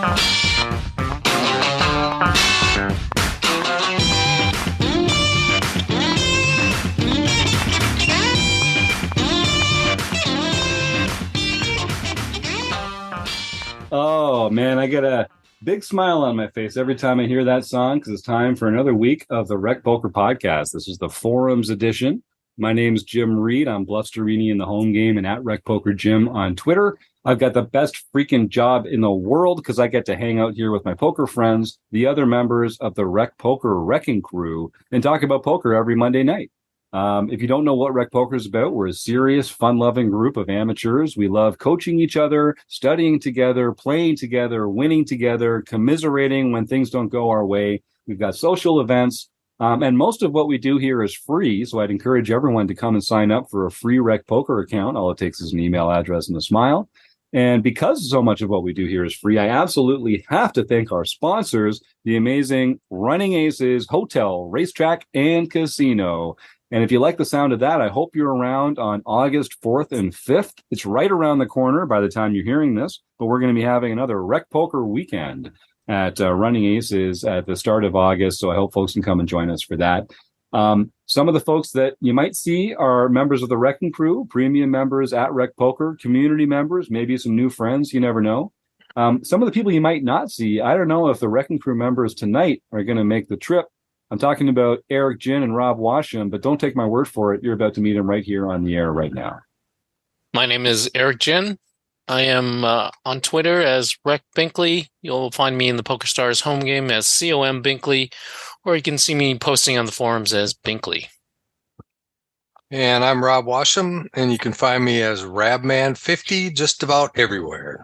Oh man, I get a big smile on my face every time I hear that song because it's time for another week of the Rec Poker Podcast. This is the Forums edition. My name's Jim Reed. I'm Blusterini in the home game and at Rec Poker Jim on Twitter. I've got the best freaking job in the world because I get to hang out here with my poker friends, the other members of the Rec Poker Wrecking Crew, and talk about poker every Monday night. If you don't know what Rec Poker is about, we're a serious, fun-loving group of amateurs. We love coaching each other, studying together, playing together, winning together, commiserating when things don't go our way. We've got social events, and most of what we do here is free, so I'd encourage everyone to come and sign up for a free Rec Poker account. All it takes is an email address and a smile. And because so much of what we do here is free, I absolutely have to thank our sponsors, the amazing Running Aces Hotel, Racetrack, and Casino. And if you like the sound of that, I hope you're around on August 4th and 5th. It's right around the corner by the time you're hearing this, but we're going to be having another Rec Poker weekend at Running Aces at the start of August, so I hope folks can come and join us for that. Some of the folks that you might see are members of the Wrecking Crew, premium members at Rec Poker, community members, maybe some new friends, you never know. Some of the people you might not see, I don't know if the Wrecking Crew members tonight are going to make the trip. I'm talking about Eric Ginn and Rob Washam, but don't take my word for it. You're about to meet them right here on the air right now. My name is Eric Ginn. I am on Twitter as Rec Binkley. You'll find me in the PokerStars home game as COM Binkley, or you can see me posting on the forums as Binkley. And I'm Rob Washam, and you can find me as Rabman50 just about everywhere.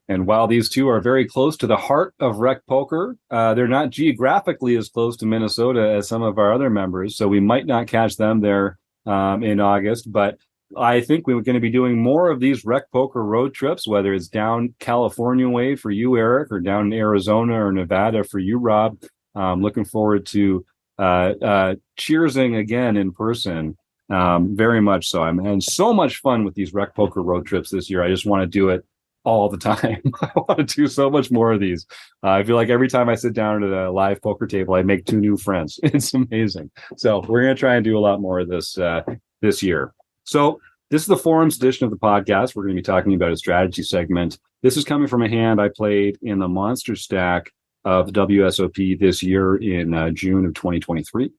And while these two are very close to the heart of Rec Poker, they're not geographically as close to Minnesota as some of our other members, so we might not catch them there in August. But I think we're going to be doing more of these Rec Poker road trips, whether it's down California way for you, Eric, or down in Arizona or Nevada for you, Rob. Looking forward to cheersing again in person, very much so. I'm having so much fun with these Rec Poker road trips this year. I just want to do it all the time. I want to do so much more of these. I feel like every time I sit down at a live poker table, I make two new friends. It's amazing. So we're going to try and do a lot more of this this year. So this is the Forums edition of the podcast. We're going to be talking about a strategy segment. This is coming from a hand I played in the Monster Stack of the WSOP this year in June of 2023.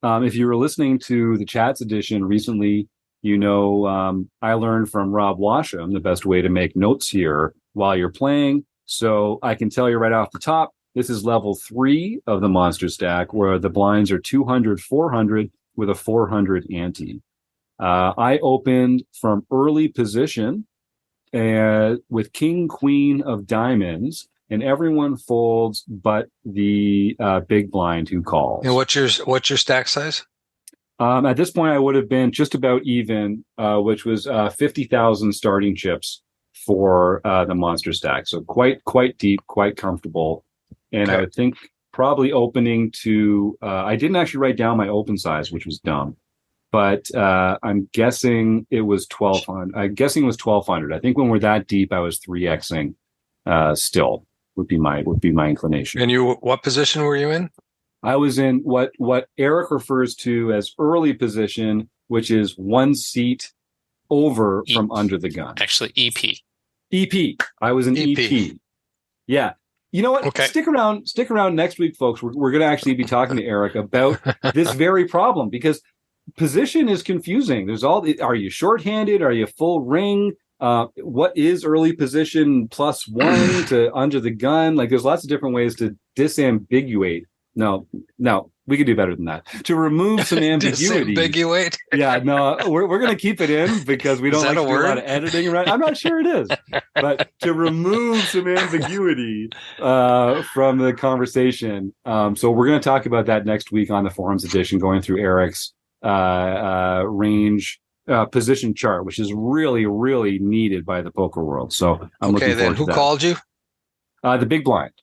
If you were listening to the Chats edition recently, you know, I learned from Rob Washam the best way to make notes here while you're playing. So I can tell you right off the top, this is level 3 of the Monster Stack, where the blinds are 200, 400 with a 400 ante. I opened from early position with King, Queen of Diamonds, and everyone folds but the big blind who calls. And what's your stack size? At this point, I would have been just about even, which was 50,000 starting chips for the Monster Stack. So quite deep, quite comfortable. And okay. I would think probably opening to, I didn't actually write down my open size, which was dumb. But I'm guessing it was 1,200. I'm guessing it was 1,200. I think when we're that deep, I was 3xing still would be my inclination. And what position were you in? I was in what Eric refers to as early position, which is one seat over from under the gun. Actually, EP. EP. I was in EP. Yeah. You know what? Okay. Stick around next week, folks. We're going to actually be talking to Eric about this very problem because position is confusing. There's are you shorthanded? Are you full ring? What is early position +1 to under the gun? Like there's lots of different ways to disambiguate. No, we could do better than that. To remove some ambiguity. Disambiguate? Yeah, no, we're going to keep it in because we don't like to do a lot of editing around. I'm not sure it is. But to remove some ambiguity from the conversation. So we're going to talk about that next week on the Forums edition, going through Eric's range position chart, which is really, really needed by the poker world. So I'm looking forward to that. Okay, then who called you? The big blind.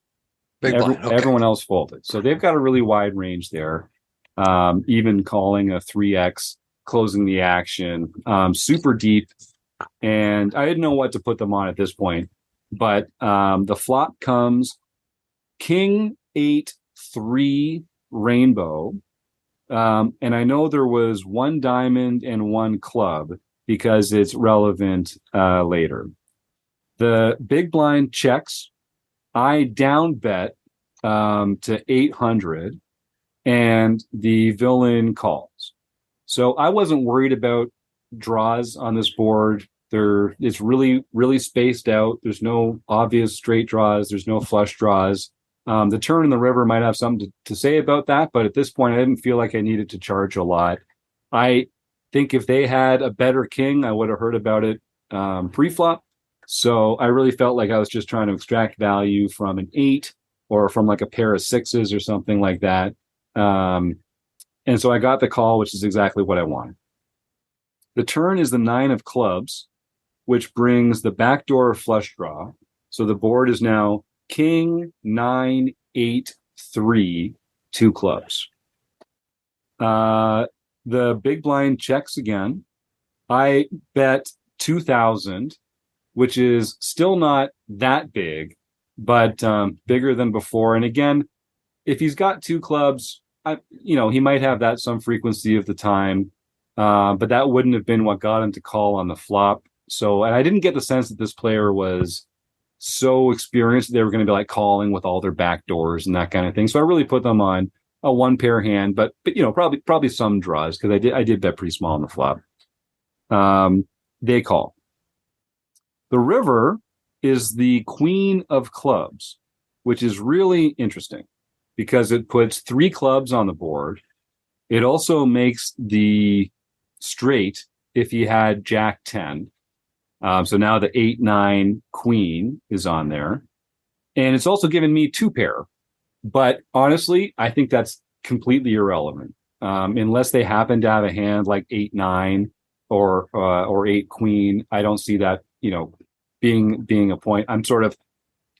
Okay. Everyone else folded. So they've got a really wide range there. Even calling a 3x, closing the action, super deep. And I didn't know what to put them on at this point. but the flop comes King 8-3 rainbow. And I know there was one diamond and one club because it's relevant later. The big blind checks. I down bet to 800, and the villain calls. So I wasn't worried about draws on this board. It's really, really spaced out. There's no obvious straight draws. There's no flush draws. The turn in the river might have something to say about that, but at this point, I didn't feel like I needed to charge a lot. I think if they had a better king, I would have heard about it pre-flop. So I really felt like I was just trying to extract value from an 8 or from like a pair of 6s or something like that. And so I got the call, which is exactly what I wanted. The turn is the 9 of clubs, which brings the backdoor flush draw. So the board is now King 9-8-3, 2 clubs. The big blind checks again. I bet 2,000, which is still not that big, but bigger than before. And again, if he's got 2 clubs, he might have that some frequency of the time, but that wouldn't have been what got him to call on the flop. So, and I didn't get the sense that this player was so experienced they were going to be like calling with all their back doors and that kind of thing. So I really put them on a 1-pair hand, but probably some draws because I did bet pretty small on the flop. They call. The river is the queen of clubs, which is really interesting because it puts 3 clubs on the board. It also makes the straight if he had Jack 10. So now the 8-9 queen is on there. And it's also given me 2-pair. But honestly, I think that's completely irrelevant. Unless they happen to have a hand like 8-9 or 8 queen, I don't see that, being a point. I'm sort of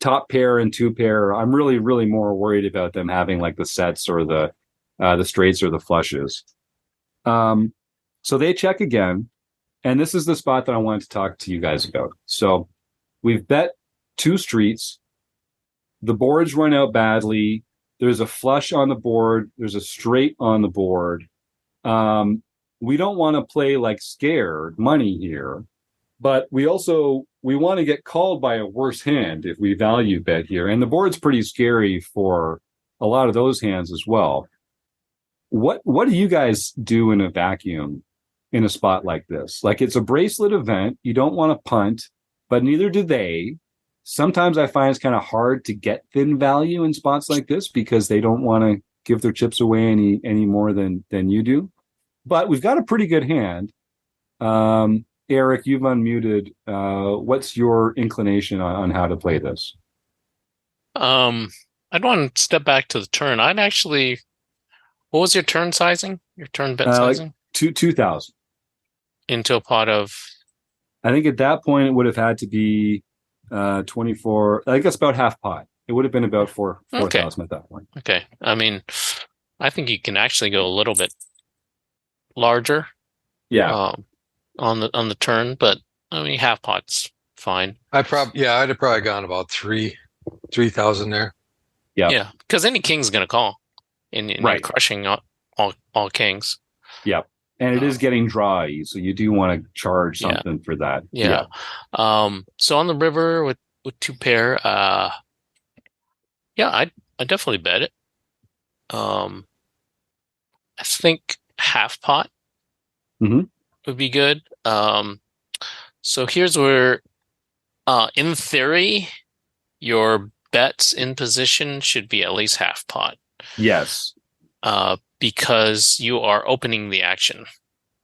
top pair and 2-pair. I'm really, really more worried about them having like the sets or the straights or the flushes. So they check again. And this is the spot that I wanted to talk to you guys about. So we've bet 2 streets. The boards run out badly. There's a flush on the board. There's a straight on the board. We don't want to play like scared money here, but we want to get called by a worse hand if we value bet here. And the board's pretty scary for a lot of those hands as well. What do you guys do in a vacuum in a spot like this? Like, it's a bracelet event. You don't want to punt, but neither do they. Sometimes I find it's kind of hard to get thin value in spots like this because they don't want to give their chips away any more than you do. But we've got a pretty good hand. Eric, you've unmuted. What's your inclination on how to play this? I'd want to step back to the turn. What was your turn sizing? Your turn bet sizing? 2,000. Into a pot of? I think at that point it would have had to be 24. I think that's about half pot. It would have been about 4,000 at that point. Okay. I mean, I think you can actually go a little bit larger. Yeah. On the turn, but I mean, half pot's fine. I'd have probably gone about 3,000 there. Yeah, because any king's going to call, and right. You're crushing all kings. Yeah, and it is getting dry, so you do want to charge something for that. Yeah. So on the river with 2-pair, I definitely bet it. I think half pot would be good. So here's where, in theory, your bets in position should be at least half pot. Yes. Because you are opening the action,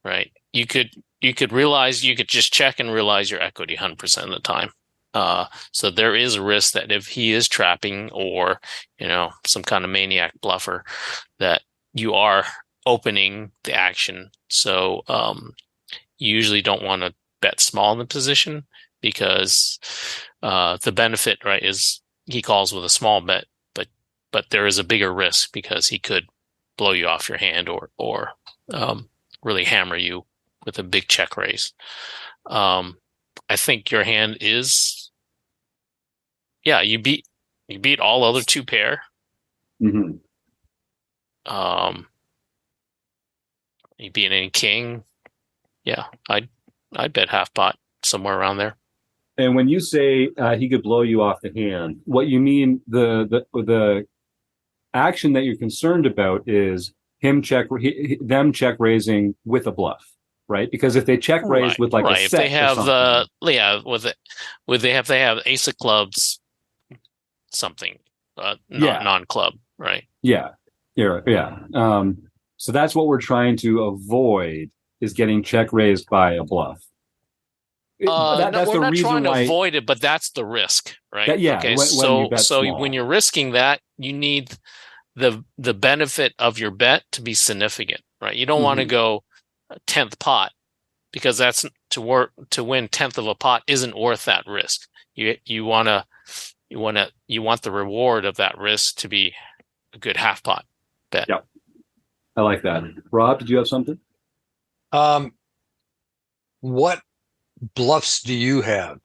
right? You could just check and realize your equity 100% of the time. So there is a risk that if he is trapping or, some kind of maniac bluffer, that you are opening the action. So you usually don't want to bet small in the position because the benefit, right, is he calls with a small bet, but there is a bigger risk because he could blow you off your hand or really hammer you with a big check raise. I think your hand is yeah, you beat all other 2-pair. Mm-hmm. You beat any king. Yeah, I'd bet half pot somewhere around there. And when you say he could blow you off the hand, what you mean the action that you're concerned about is them check raising with a bluff, right? Because if they check raise with like a If they set or have something, they have ace of clubs, something, non-club, right? Yeah. So that's what we're trying to avoid is getting check raised by a bluff. No, That's we're the not reason trying to why. avoid it, but that's the risk, right? Okay, when you bet small. when you're risking that, you need the benefit of your bet to be significant, right? You don't want to go 10th pot because that's to win 10th of a pot isn't worth that risk. You want the reward of that risk to be a good half pot bet. Yep. I like that. Rob, did you have something? What bluffs do you have?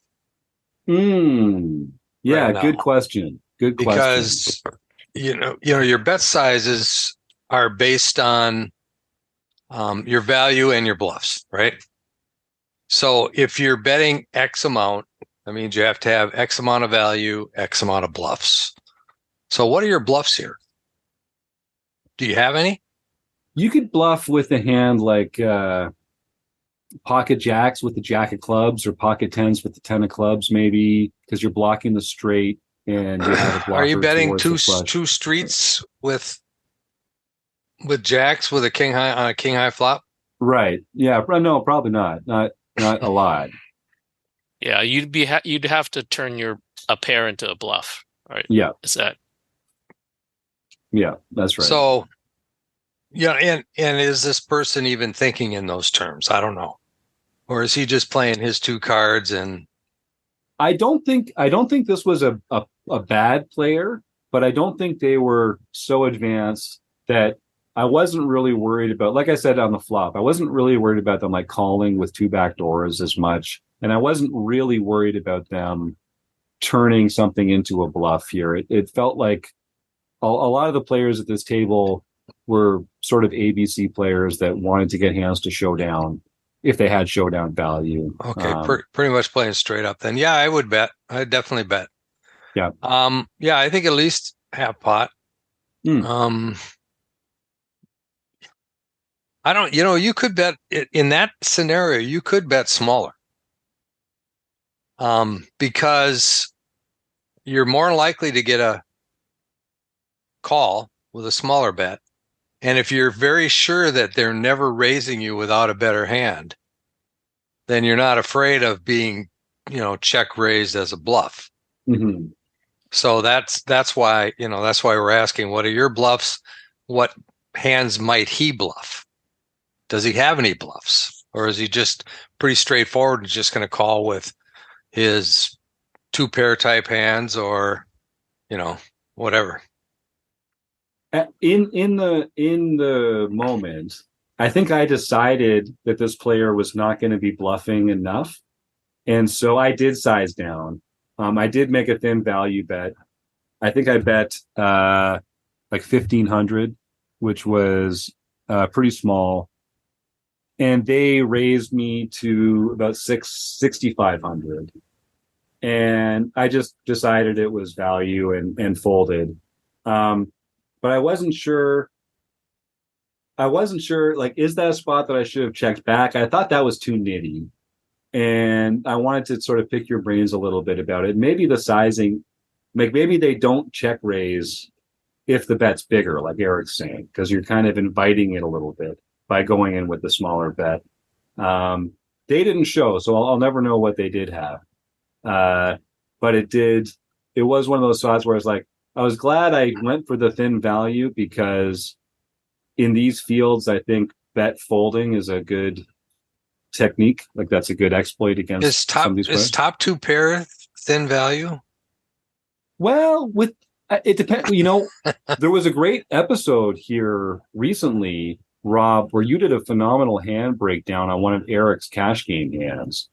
Yeah, right, good question. Because your bet sizes are based on your value and your bluffs, right? So if you're betting X amount, that means you have to have X amount of value, X amount of bluffs. So what are your bluffs here? Do you have any? You could bluff with a hand like pocket jacks with the jack of clubs or pocket tens with the 10 of clubs, maybe because you're blocking the straight and you have a are you betting two streets with jacks with a king high on a king high flop? Right. Yeah. No, probably not. Not a lot. Yeah, you'd have to turn a pair into a bluff, right? Yeah. Yeah, that's right. So, and is this person even thinking in those terms? I don't know. Or is he just playing his 2 cards and I don't think this was a bad player, but I don't think they were so advanced that I wasn't really worried about, like I said on the flop, I wasn't really worried about them like calling with 2 backdoors as much. And I wasn't really worried about them turning something into a bluff here. It felt like a lot of the players at this table were sort of ABC players that wanted to get hands to showdown if they had showdown value. Okay, pretty much playing straight up then. Yeah, I would bet. I'd definitely bet. Yeah. Yeah, I think at least half pot. I don't, you could bet in that scenario, you could bet smaller. Because you're more likely to get a call with a smaller bet. And if you're very sure that they're never raising you without a better hand, then you're not afraid of being, check raised as a bluff. Mm-hmm. So that's why, that's why we're asking, what are your bluffs? What hands might he bluff? Does he have any bluffs? Or is he just pretty straightforward and just going to call with his 2-pair type hands or, whatever? In the moment, I think I decided that this player was not going to be bluffing enough. And so I did size down. I did make a thin value bet. I think I bet like 1,500, which was pretty small. And they raised me to about 6,500. And I just decided it was value and folded. But I wasn't sure, like, is that a spot that I should have checked back? I thought that was too nitty. And I wanted to sort of pick your brains a little bit about it. Maybe the sizing, like maybe they don't check raise if the bet's bigger, like Eric's saying, because you're kind of inviting it a little bit by going in with the smaller bet. They didn't show, so I'll never know what they did have. But it was one of those spots where I was glad I went for the thin value because in these fields, I think bet folding is a good technique. Like that's a good exploit against some of these players. Is top 2-pair thin value? Well, it depends. There was a great episode here recently, Rob, where you did a phenomenal hand breakdown on one of Eric's cash game hands.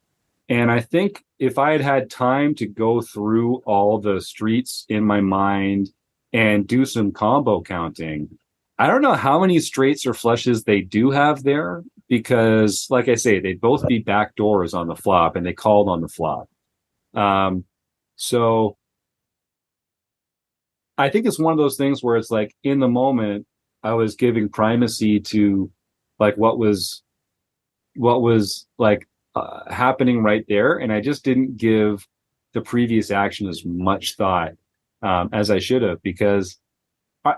And I think if I had had time to go through all the streets in my mind and do some combo counting, I don't know how many straights or flushes they do have there because, like I say, they'd both be back doors on the flop and they called on the flop. So I think it's one of those things where it's like in the moment, I was giving primacy to like what was like happening right there. And I just didn't give the previous action as much thought as I should have because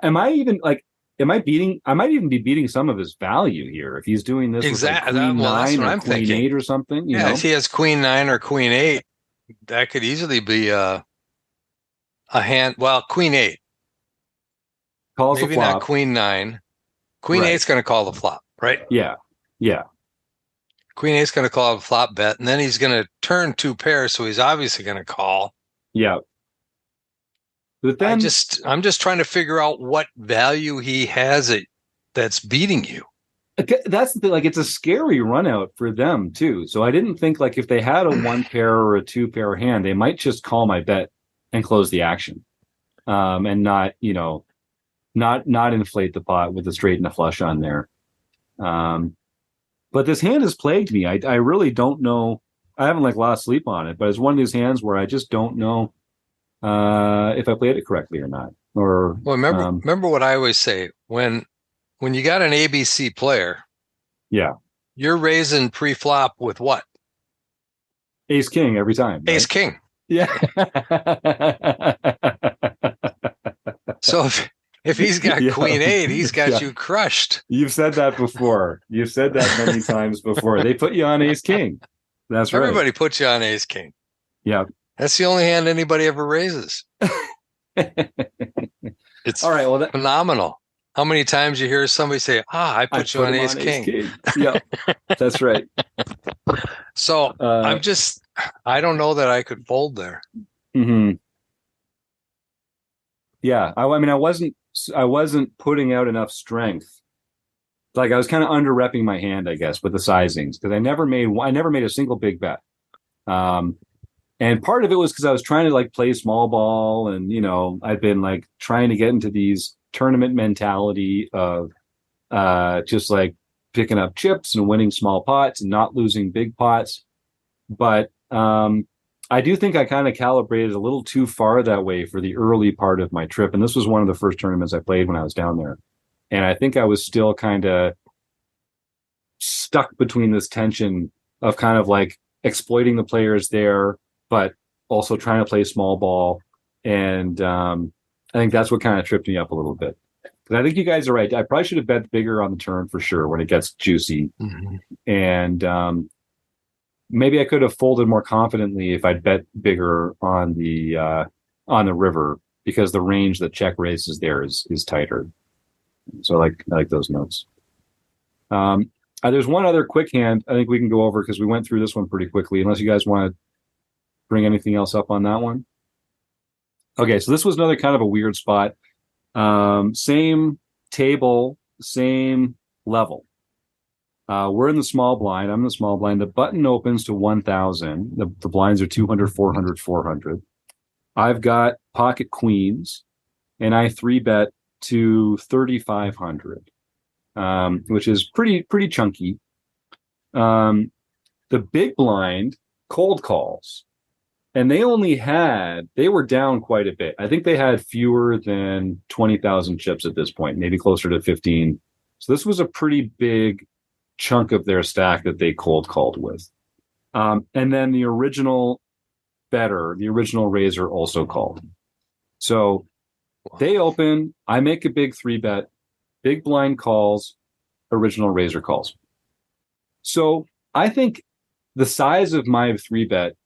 am I even like, I might even be beating some of his value here if he's doing this Exactly. with like queen Well, that's nine what or I'm queen thinking. eight or something. You Yeah, know? if he has queen 9 or queen 8, that could easily be a hand. Well, queen 8, Calls the maybe not flop. queen 9. Queen Right. 8's going to call the flop, right? Yeah. Yeah. Queen 8's going to call the flop bet, and then he's going to turn 2 pairs, so he's obviously going to call. Yeah. But then I'm just trying to figure out what value he has that's beating you. that's the thing, like it's a scary run out for them too. So I didn't think like if they had a 1 pair or a 2 pair hand, they might just call my bet and close the action. And not, not inflate the pot with a straight and a flush on there. But this hand has plagued me. I really don't know. I haven't like lost sleep on it, but it's one of these hands where I just don't know if I played it correctly or not. Or Well, remember what I always say when you got an ABC player, yeah, you're raising pre-flop with what? Ace King every time. Right? Ace King. Yeah. So if he's got Yeah. queen 8, he's got Yeah. you crushed. You've said that before. You've said that many times before. They put you on Ace King. That's right. Everybody puts you on Ace King. Yeah. That's the only hand anybody ever raises. It's all right. Well, phenomenal. How many times you hear somebody say, I put you on Ace King. Yeah, that's right. So I don't know that I could fold there. Mm-hmm. Yeah. I mean, I wasn't putting out enough strength. Like I was kind of under repping my hand, I guess, with the sizings because I never made a single big bet. And part of it was because I was trying to like play small ball and, I've been like trying to get into these tournament mentality of just like picking up chips and winning small pots and not losing big pots. But I do think I kind of calibrated a little too far that way for the early part of my trip. And this was one of the first tournaments I played when I was down there. And I think I was still kind of stuck between this tension of kind of like exploiting the players there, but also trying to play small ball. And I think that's what kind of tripped me up a little bit. Because I think you guys are right. I probably should have bet bigger on the turn for sure when it gets juicy. Mm-hmm. And maybe I could have folded more confidently if I'd bet bigger on the river because the range that check raises there is tighter. So I like those notes. There's one other quick hand I think we can go over because we went through this one pretty quickly, unless you guys want to bring anything else up on that one. Okay, so this was another kind of a weird spot. Same table, same level. We're in the small blind. I'm in the small blind. The button opens to 1,000. The blinds are 200, 400, 400. I've got pocket queens, and I 3-bet to 3,500, which is pretty chunky. The big blind cold calls, and they were down quite a bit. I think they had fewer than 20,000 chips at this point, maybe closer to 15. So this was a pretty big chunk of their stack that they cold called with. And then the original raiser also called. So they open, I make a big 3-bet, big blind calls, original raiser calls. So I think the size of my 3-bet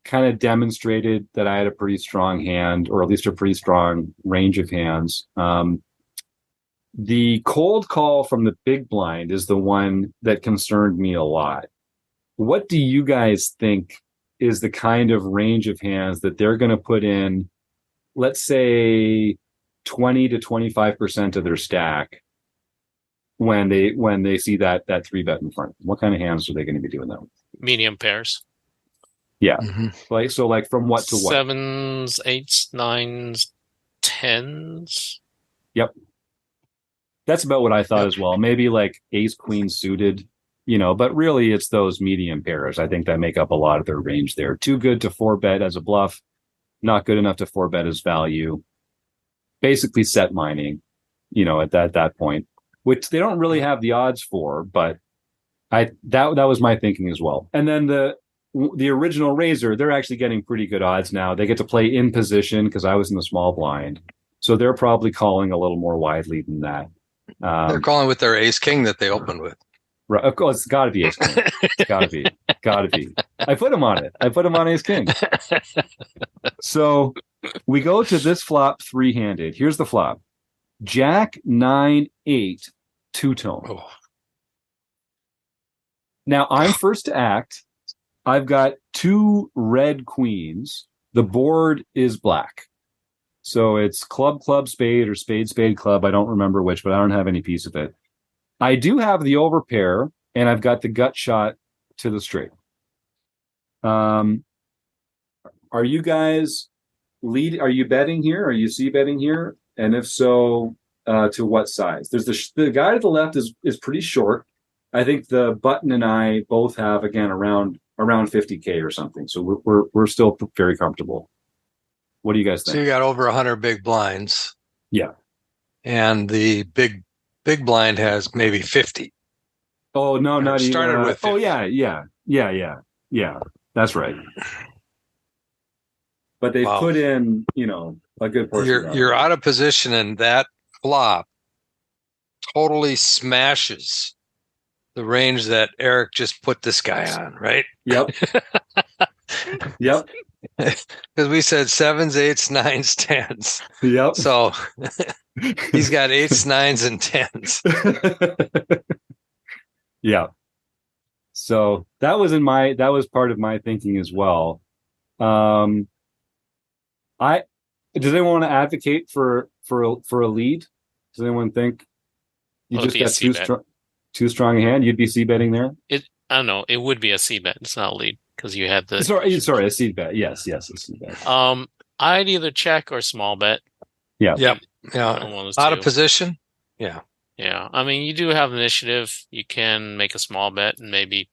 kind of demonstrated that I had a pretty strong hand, or at least a pretty strong range of hands. The cold call from the big blind is the one that concerned me a lot. What do you guys think is the kind of range of hands that they're going to put in, let's say 20 to 25% of their stack when they see that 3-bet in front? What kind of hands are they going to be doing that with? Medium pairs. Yeah. Mhm. Like, so like from what to what? Sevens, eights, nines, tens. Yep. That's about what I thought Yep. as well. Maybe like ace queen suited, but really it's those medium pairs. I think that make up a lot of their range there. Too good to four bet as a bluff, not good enough to four bet as value. Basically set mining, at that point, which they don't really have the odds for, but that was my thinking as well. And then the original Razor, they're actually getting pretty good odds now. They get to play in position because I was in the small blind. So they're probably calling a little more widely than that. They're calling with their ace king that they opened with. Right, of course, it's got to be ace king. It's got to be. I put him on it. I put him on ace king. So we go to this flop three-handed. Here's the flop: Jack 9-8 two-tone. Oh. Now I'm first to act. I've got two red queens. The board is black. So it's club, spade, or spade, club. I don't remember which, but I don't have any piece of it. I do have the overpair, and I've got the gut shot to the straight. Are you guys are you betting here? Are you c-betting here? And if so, to what size? There's the guy to the left is pretty short. I think the button and I both have, again, around 50K or something. So we're still very comfortable. What do you guys think? So you got over 100 big blinds. Yeah. And the big blind has maybe 50. Oh, no, not even. Started with 50. Oh, yeah. That's right. But they put in, a good portion. You're out of position, and that flop totally smashes the range that Eric just put this guy on, right? Yep. Yep. Because we said sevens, eights, nines, tens. Yep. So he's got eights, nines, and tens. Yeah. So that was part of my thinking as well. Does anyone want to advocate for a lead? Does anyone think you just got too strong a hand? You'd be c-betting there? I don't know. It would be a c-bet. It's not a lead because you had the. Sorry, a c-bet. Yes, a c-bet. I'd either check or small bet. Yeah. Yep. Yeah. Out of position. Yeah. Yeah. I mean, you do have initiative. You can make a small bet and maybe,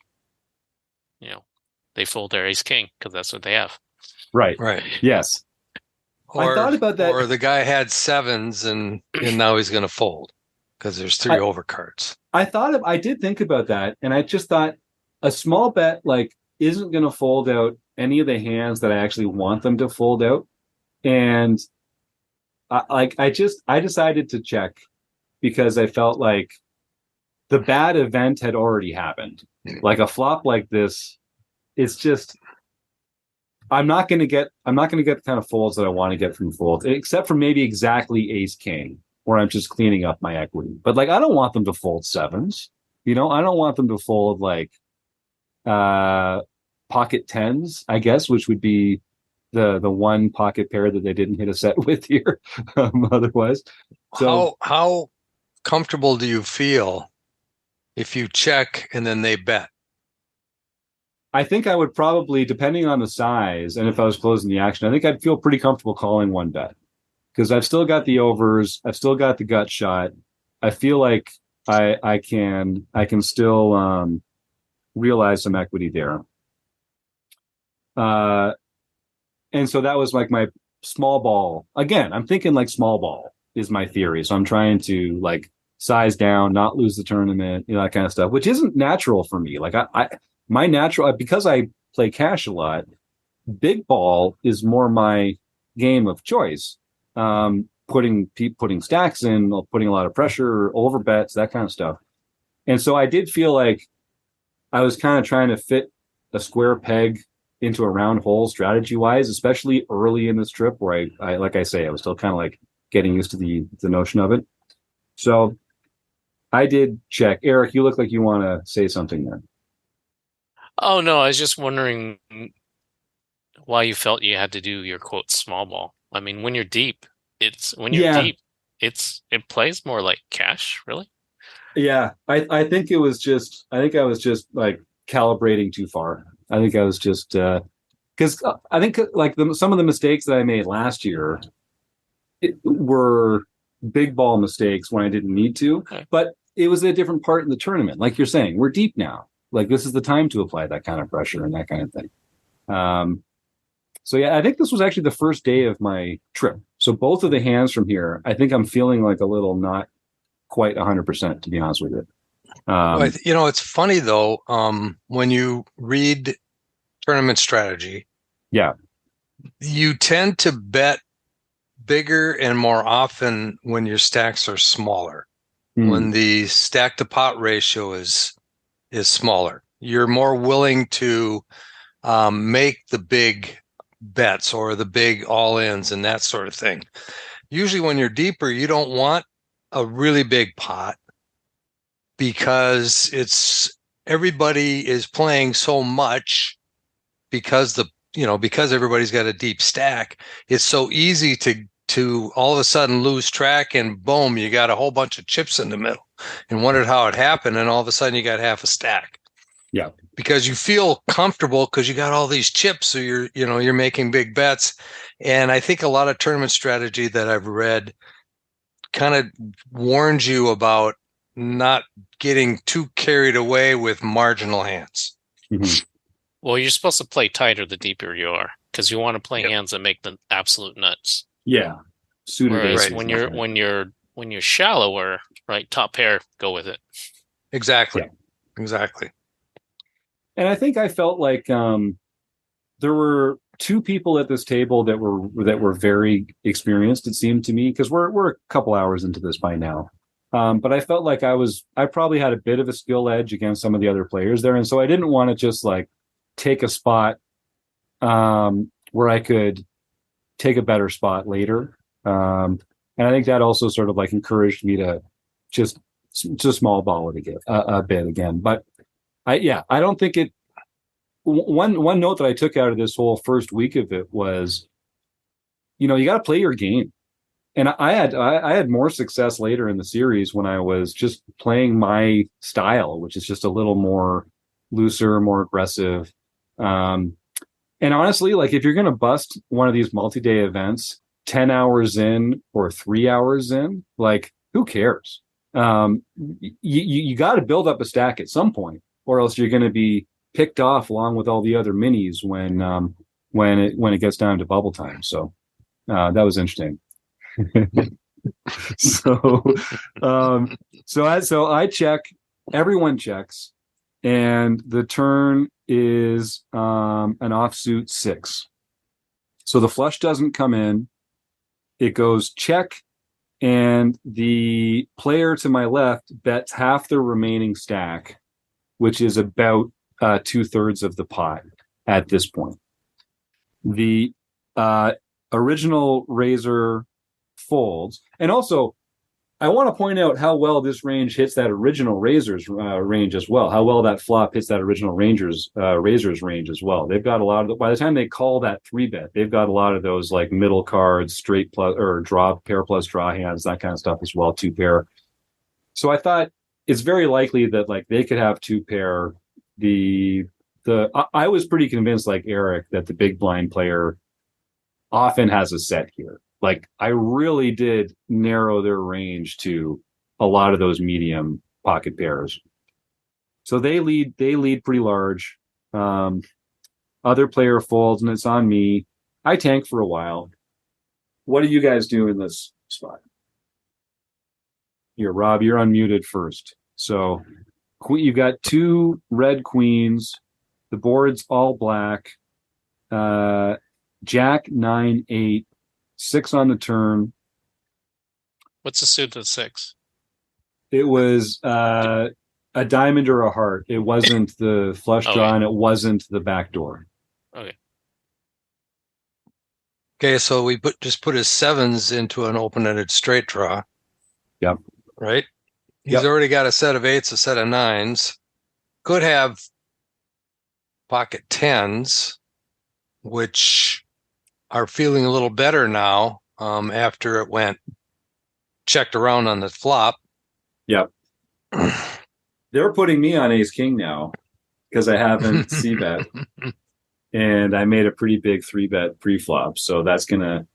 they fold their ace king because that's what they have. Right. Yes. Or, I thought about that. Or the guy had sevens and now he's going to fold because there's three overcards. I did think about that, and I just thought a small bet isn't going to fold out any of the hands that I actually want them to fold out, and I decided to check because I felt like the bad event had already happened. Like a flop like this, it's just I'm not going to get the kind of folds that I want to get from folds, except for maybe exactly ace king, where I'm just cleaning up my equity. But I don't want them to fold sevens. I don't want them to fold pocket tens, I guess, which would be the one pocket pair that they didn't hit a set with here otherwise. So how comfortable do you feel if you check and then they bet? I think I would probably, depending on the size and if I was closing the action, I think I'd feel pretty comfortable calling one bet because I've still got the overs. I've still got the gut shot. I feel like I can still realize some equity there. And so that was my small ball. Again, I'm thinking small ball is my theory. So I'm trying to size down, not lose the tournament, that kind of stuff, which isn't natural for me. My natural, because I play cash a lot, big ball is more my game of choice. Putting stacks in, putting a lot of pressure, over bets, that kind of stuff. And so I did feel like I was kind of trying to fit a square peg into a round hole strategy wise, especially early in this trip where I like I say, I was still kind of getting used to the notion of it. So I did check. Eric, you look like you want to say something there. Oh, no, I was just wondering why you felt you had to do your quote small ball. I mean, when you're deep, it plays more like cash, really. Yeah, I think I was just calibrating too far. I think I was just because I think like some of the mistakes that I made last year were big ball mistakes when I didn't need to, Okay. but it was a different part in the tournament. Like you're saying, we're deep now. Like this is the time to apply that kind of pressure and that kind of thing. So yeah, I think this was actually the first day of my trip. So both of the hands from here, I think I'm feeling like a little not quite 100%, to be honest with you. It's funny though, when you read tournament strategy, yeah, you tend to bet bigger and more often when your stacks are smaller. When the stack to pot ratio is smaller, you're more willing to make the big bets or the big all-ins and that sort of thing. Usually when you're deeper, you don't want a really big pot because everybody is playing so much because everybody's got a deep stack. It's so easy to all of a sudden lose track and boom, you got a whole bunch of chips in the middle and wondered how it happened. And all of a sudden you got half a stack. Yeah. Because you feel comfortable because you got all these chips. So you're making big bets. And I think a lot of tournament strategy that I've read kind of warns you about not getting too carried away with marginal hands. Mm-hmm. Well, you're supposed to play tighter the deeper you are because you want to play hands that make the absolute nuts. Yeah. Whereas when you're shallower, right, top pair, go with it. Exactly. Yeah. Exactly. And I think I felt like there were two people at this table that were very experienced, it seemed to me, because we're a couple hours into this by now. But I felt like I probably had a bit of a skill edge against some of the other players there. And so I didn't want to just like take a spot where I could take a better spot later. And I think that also sort of like encouraged me to just small ball it again, a bit again. But I don't think it. One note that I took out of this whole first week of it was, you got to play your game. And I had more success later in the series when I was just playing my style, which is just a little more looser, more aggressive. And honestly, like if you're going to bust one of these multi-day events 10 hours in or 3 hours in, like who cares? You got to build up a stack at some point, or else you're going to be picked off along with all the other minis when it gets down to bubble time. So that was interesting. So I check, everyone checks, and the turn is an offsuit 6. So the flush doesn't come in. It goes check, and the player to my left bets half the remaining stack, which is about 2/3 of the pot at this point. The original raiser folds. And also, I want to point out how well this range hits that original raiser's range as well, how well that flop hits that original raiser's range as well. They've got a lot of, by the time they call that 3-bet, they've got a lot of those like middle cards, straight plus or draw, pair plus draw hands, that kind of stuff as well, 2-pair. So I thought it's very likely that like they could have 2-pair. I was pretty convinced, like Eric, that the big blind player often has a set here. Like I really did narrow their range to a lot of those medium pocket pairs. So they lead pretty large. Other player folds, and it's on me. I tank for a while. What do you guys do in this spot? Here, Rob, you're unmuted first. So you've got 2 red queens. The board's all black. Jack 9-8. 6 on the turn. What's the suit of 6? It was a diamond or a heart. It wasn't the flush draw, and it wasn't the back door. Okay, so we just put his 7s into an open-ended straight draw. Yep. Right? He's already got a set of 8s, a set of 9s. Could have pocket 10s, which are feeling a little better now after it went checked around on the flop. Yep. They're putting me on ace king now because I haven't c-bet. and I made a pretty big 3-bet pre-flop. So that's gonna.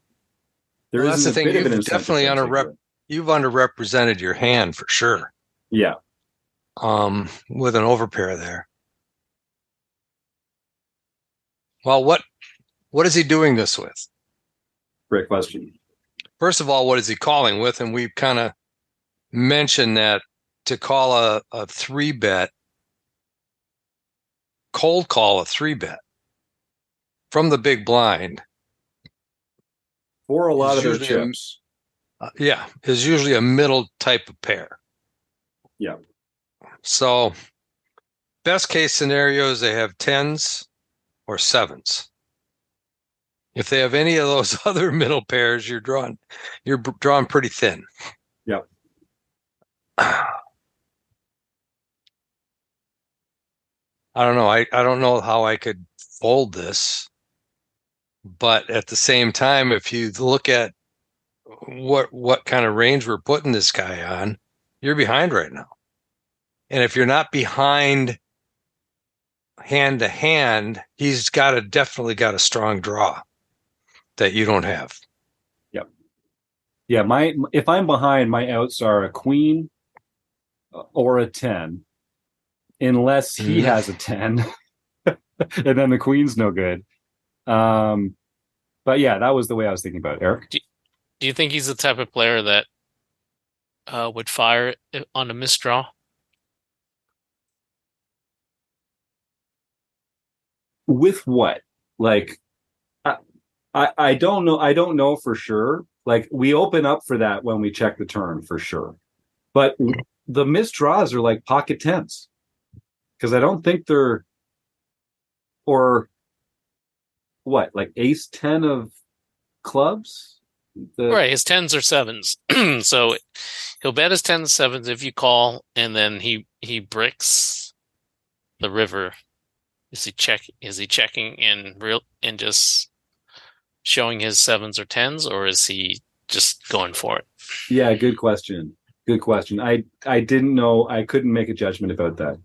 There Well, that's the isn't a thing. bit of an You've incentive definitely to actually do it. you've underrepresented your hand for sure. Yeah. With an overpair there. Well, what is he doing this with? Great question. First of all, what is he calling with? And we've kind of mentioned that to call a 3-bet, cold call a 3-bet from the big blind. For a lot of their usually chips. is usually a middle type of pair. Yeah. So best case scenario is they have 10s or 7s. If they have any of those other middle pairs, you're drawing pretty thin. Yep. I don't know. I don't know how I could fold this, but at the same time, if you look at what kind of range we're putting this guy on, you're behind right now. And if you're not behind hand to hand, he's definitely got a strong draw that you don't have. Yep. Yeah, if I'm behind, my outs are a queen or a 10, unless he has a 10, and then the queen's no good. But yeah, that was the way I was thinking about it. Eric? Do you think he's the type of player that would fire on a misdraw? With what? Like, I don't know. I don't know for sure. Like, we open up for that when we check the turn for sure. But the misdraws are like pocket 10s. Because I don't think they're, or what, like ace 10 of clubs? Right, his 10s or 7s. So he'll bet his 10s, 7s if you call, and then he bricks the river. Is he checking and just showing his 7s or 10s, or is he just going for it? Yeah, good question. Good question. I didn't know. I couldn't make a judgment about that.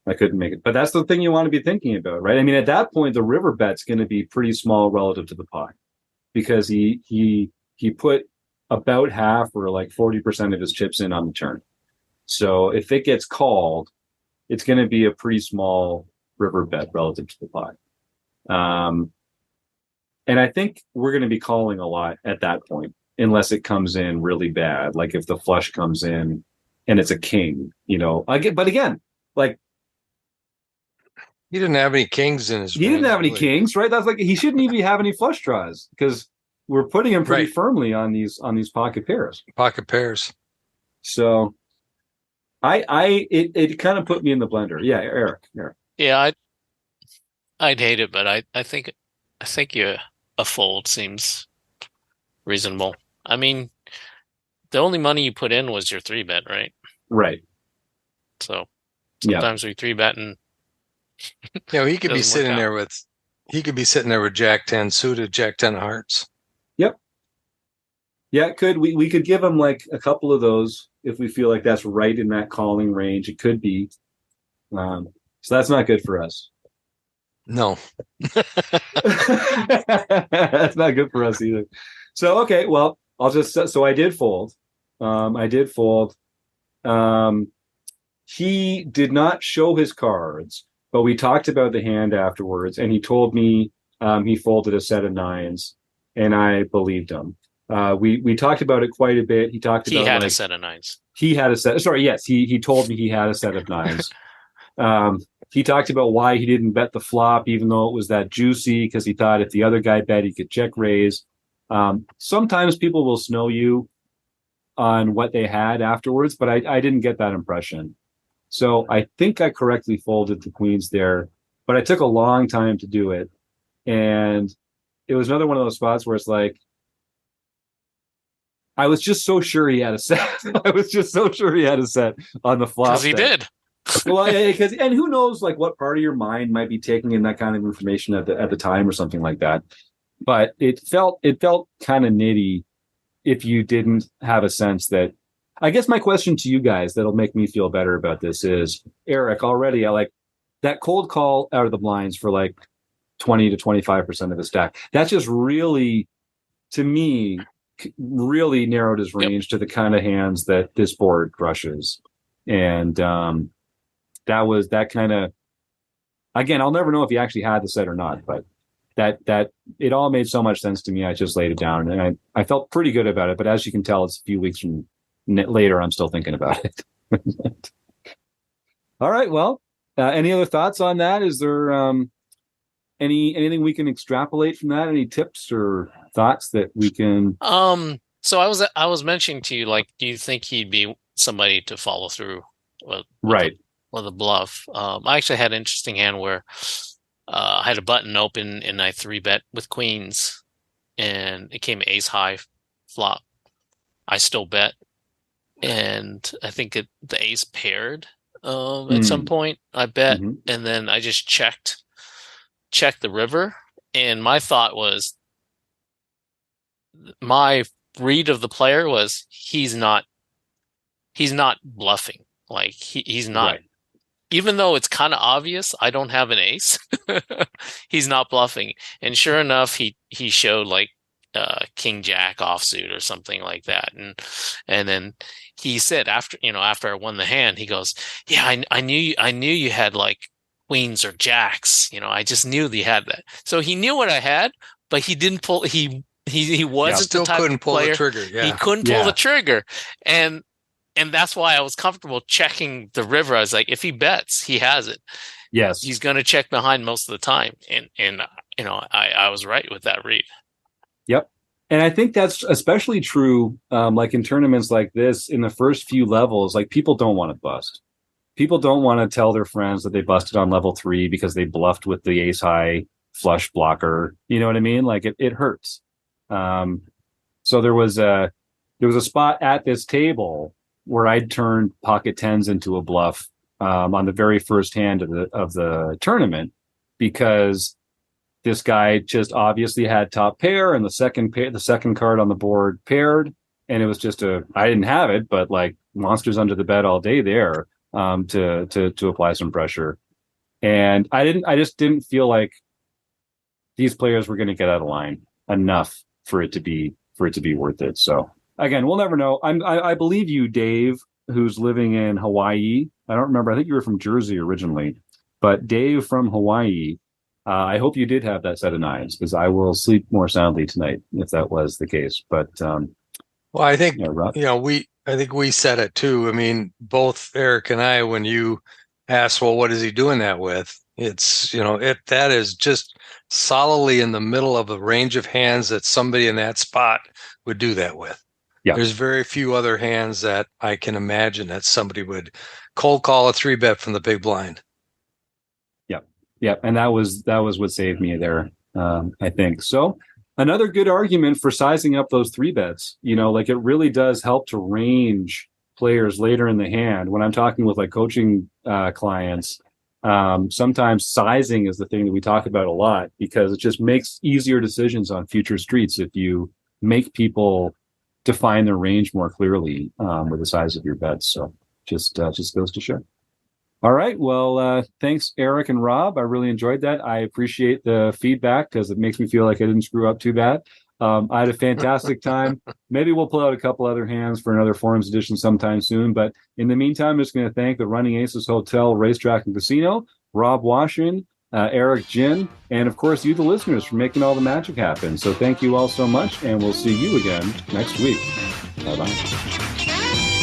I couldn't make it. But that's the thing you want to be thinking about, right? I mean, at that point, the river bet's going to be pretty small relative to the pot, because he put about half or like 40% of his chips in on the turn. So if it gets called, it's going to be a pretty small river bet relative to the pot. And I think we're going to be calling a lot at that point, unless it comes in really bad. Like if the flush comes in and it's a king, but again, like, he didn't have any kings in his. He didn't have any kings, right? That's like, he shouldn't even have any flush draws, because we're putting him pretty firmly on these pocket pairs. Pocket pairs. So, it kind of put me in the blender. Yeah, Eric. Yeah, I'd hate it, but I think a fold seems reasonable. I mean, the only money you put in was your 3-bet, right? Right. So sometimes we 3-bet and he could be sitting there with Jack 10 suited, Jack 10 hearts. Yep. Yeah, it could. We could give him like a couple of those if we feel like that's right in that calling range. It could be. So that's not good for us. No. That's not good for us either. So, okay, well, so I did fold. He did not show his cards, but we talked about the hand afterwards, and he told me he folded a set of 9s, and I believed him. We talked about it quite a bit. He had a set of 9s. He had a set. Sorry, yes, he told me he had a set of 9s. He talked about why he didn't bet the flop, even though it was that juicy, because he thought if the other guy bet, he could check raise. Sometimes people will snow you on what they had afterwards, but I didn't get that impression. So I think I correctly folded the queens there, but I took a long time to do it. And it was another one of those spots where it's like, I was just so sure he had a set. I was just so sure he had a set on the flop. Because he did. Well, and who knows, like, what part of your mind might be taking in that kind of information at the time or something like that. But it felt kind of nitty if you didn't have a sense that. I guess my question to you guys that'll make me feel better about this is, Eric, already I like that cold call out of the blinds for like 20 to 25% of his stack. That's just really, to me, really narrowed his range to the kind of hands that this board crushes. And that kind of, again, I'll never know if he actually had the set or not, but that it all made so much sense to me. I just laid it down, and I felt pretty good about it. But as you can tell, it's a few weeks from later. I'm still thinking about it. All right. Well, any other thoughts on that? Is there anything we can extrapolate from that? Any tips or thoughts that we can? So I was mentioning to you, like, do you think he'd be somebody to follow through with a bluff? I actually had an interesting hand where I had a button open and I 3-bet with queens, and it came ace high flop. I still bet, and I think the ace paired at some point. I bet, and then I just checked the river, and my thought was, my read of the player was he's not bluffing. Like he's not. Right. Even though it's kind of obvious I don't have an ace, he's not bluffing. And sure enough, he showed like king jack offsuit or something like that. And then he said after I won the hand, he goes, "Yeah, I knew you had like queens or jacks. I just knew that you had that." So he knew what I had, but he didn't pull. He wasn't the type of player. The trigger. Yeah. He couldn't pull the trigger, and that's why I was comfortable checking the river. I was like, if he bets, he has it. Yes, he's going to check behind most of the time, and I was right with that read. Yep, and I think that's especially true, like in tournaments like this, in the first few levels. Like, people don't want to bust. People don't want to tell their friends that they busted on level 3 because they bluffed with the ace high flush blocker. You know what I mean? Like it hurts. So there was a spot at this table where I'd turned pocket tens into a bluff on the very first hand of the tournament, because this guy just obviously had top pair, and the second card on the board paired, and it was just I didn't have it, but like monsters under the bed all day there to apply some pressure, and I just didn't feel like these players were going to get out of line enough for it to be worth it. So. Again, we'll never know. I believe you, Dave, who's living in Hawaii. I don't remember. I think you were from Jersey originally. But Dave from Hawaii, I hope you did have that set of nines, because I will sleep more soundly tonight if that was the case. But well, I think I think we said it too. I mean, both Eric and I, when you asked, well, what is he doing that with? It's that is just solidly in the middle of a range of hands that somebody in that spot would do that with. Yeah. There's very few other hands that I can imagine that somebody would cold call a 3-bet from the big blind. Yeah. And that was what saved me there, I think. So another good argument for sizing up those 3-bets, like it really does help to range players later in the hand. When I'm talking with like coaching clients, sometimes sizing is the thing that we talk about a lot, because it just makes easier decisions on future streets if you make people define their range more clearly with the size of your bets. So just goes to show. All right. Well, thanks, Eric and Rob. I really enjoyed that. I appreciate the feedback, because it makes me feel like I didn't screw up too bad. I had a fantastic time. Maybe we'll pull out a couple other hands for another Forums edition sometime soon. But in the meantime, I'm just going to thank the Running Aces Hotel, Racetrack, and Casino, Rob Washington, Eric Jin, and of course you, the listeners, for making all the magic happen. So thank you all so much, and we'll see you again next week. Bye-bye.